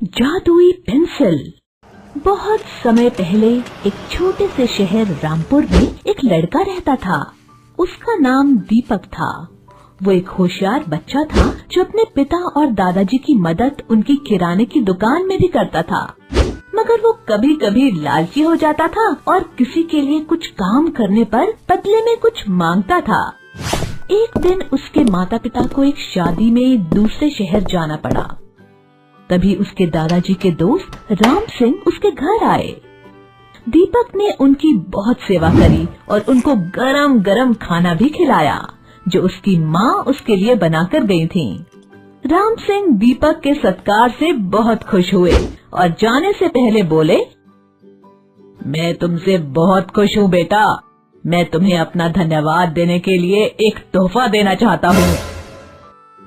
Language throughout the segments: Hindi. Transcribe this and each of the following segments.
जादुई पेंसिल। बहुत समय पहले एक छोटे से शहर रामपुर में एक लड़का रहता था। उसका नाम दीपक था। वो एक होशियार बच्चा था जो अपने पिता और दादाजी की मदद उनकी किराने की दुकान में भी करता था। मगर वो कभी कभी लालची हो जाता था और किसी के लिए कुछ काम करने पर बदले में कुछ मांगता था। एक दिन उसके माता पिता को एक शादी में दूसरे शहर जाना पड़ा। तभी उसके दादाजी के दोस्त राम सिंह उसके घर आए। दीपक ने उनकी बहुत सेवा करी और उनको गरम गरम खाना भी खिलाया जो उसकी माँ उसके लिए बनाकर गई थी। राम सिंह दीपक के सत्कार से बहुत खुश हुए और जाने से पहले बोले, मैं तुमसे बहुत खुश हूँ बेटा। मैं तुम्हें अपना धन्यवाद देने के लिए एक तोहफा देना चाहता हूँ।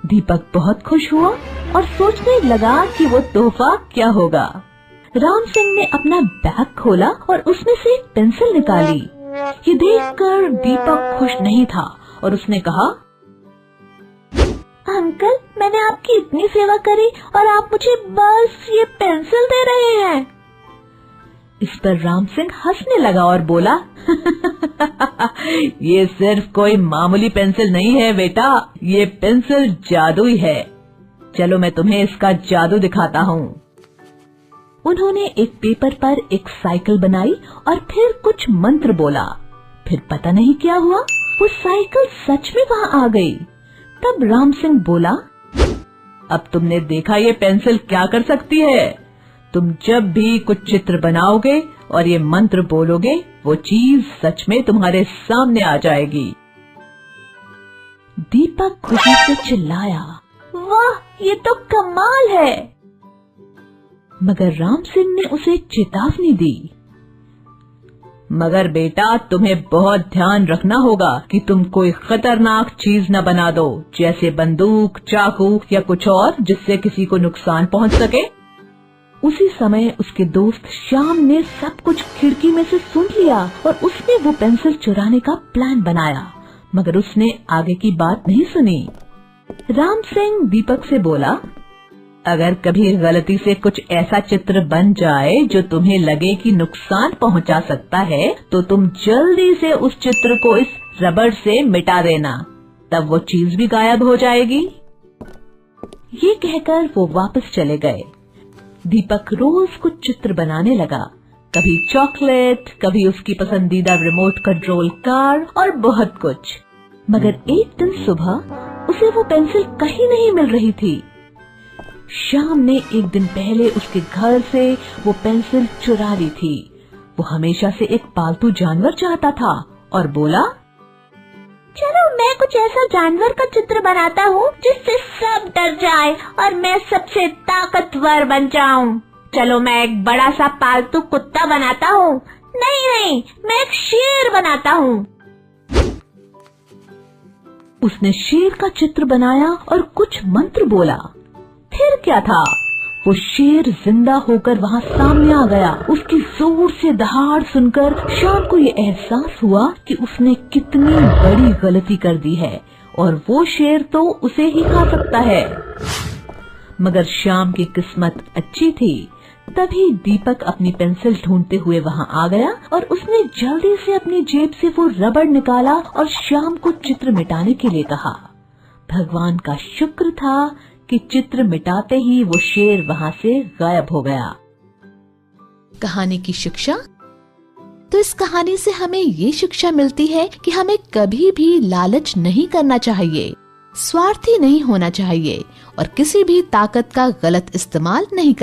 दीपक बहुत खुश हुआ और सोचने लगा कि वो तोहफा क्या होगा। राम सिंह ने अपना बैग खोला और उसमें से एक पेंसिल निकाली। ये देखकर दीपक खुश नहीं था और उसने कहा, अंकल, मैंने आपकी इतनी सेवा करी और आप मुझे बस ये पेंसिल दे रहे हैं। इस पर राम सिंह हंसने लगा और बोला, ये सिर्फ कोई मामूली पेंसिल नहीं है बेटा, ये पेंसिल जादुई है। चलो मैं तुम्हें इसका जादू दिखाता हूँ। उन्होंने एक पेपर पर एक साइकिल बनाई और फिर कुछ मंत्र बोला। फिर पता नहीं क्या हुआ, वो साइकिल सच में वहाँ आ गई। तब राम सिंह बोला, अब तुमने देखा ये पेंसिल क्या कर सकती है। तुम जब भी कुछ चित्र बनाओगे और ये मंत्र बोलोगे, वो चीज सच में तुम्हारे सामने आ जाएगी। दीपक खुशी से चिल्लाया, वाह, ये तो कमाल है। मगर राम सिंह ने उसे चेतावनी दी, मगर बेटा तुम्हें बहुत ध्यान रखना होगा कि तुम कोई खतरनाक चीज न बना दो, जैसे बंदूक, चाकू या कुछ और जिससे किसी को नुकसान पहुंच सके। उसी समय उसके दोस्त श्याम ने सब कुछ खिड़की में से सुन लिया और उसने वो पेंसिल चुराने का प्लान बनाया, मगर उसने आगे की बात नहीं सुनी। राम सिंह दीपक से बोला, अगर कभी गलती से कुछ ऐसा चित्र बन जाए जो तुम्हें लगे कि नुकसान पहुंचा सकता है, तो तुम जल्दी से उस चित्र को इस रबड़ से मिटा देना, तब वो चीज भी गायब हो जाएगी। ये कहकर वो वापस चले गए। दीपक रोज कुछ चित्र बनाने लगा, कभी चॉकलेट, कभी उसकी पसंदीदा रिमोट कंट्रोल कार और बहुत कुछ। मगर एक दिन सुबह उसे वो पेंसिल कहीं नहीं मिल रही थी। श्याम ने एक दिन पहले उसके घर से वो पेंसिल चुरा ली थी। वो हमेशा से एक पालतू जानवर चाहता था और बोला, चलो मैं कुछ ऐसा जानवर का चित्र बनाता हूँ जिससे सब डर जाए और मैं सबसे ताकतवर बन जाऊँ। चलो मैं एक बड़ा सा पालतू कुत्ता बनाता हूँ। नहीं, मैं एक शेर बनाता हूँ। उसने शेर का चित्र बनाया और कुछ मंत्र बोला। फिर क्या था, वो शेर जिंदा होकर वहाँ सामने आ गया। उसकी जोर से दहाड़ सुनकर श्याम को ये एहसास हुआ कि उसने कितनी बड़ी गलती कर दी है और वो शेर तो उसे ही खा सकता है। मगर श्याम की किस्मत अच्छी थी। तभी दीपक अपनी पेंसिल ढूंढते हुए वहाँ आ गया और उसने जल्दी से अपनी जेब से वो रबड़ निकाला और श्याम को चित्र मिटाने के लिए कहा। भगवान का शुक्र था कि चित्र मिटाते ही वो शेर वहाँ से गायब हो गया। कहानी की शिक्षा। तो इस कहानी से हमें ये शिक्षा मिलती है कि हमें कभी भी लालच नहीं करना चाहिए, स्वार्थी नहीं होना चाहिए और किसी भी ताकत का गलत इस्तेमाल नहीं करना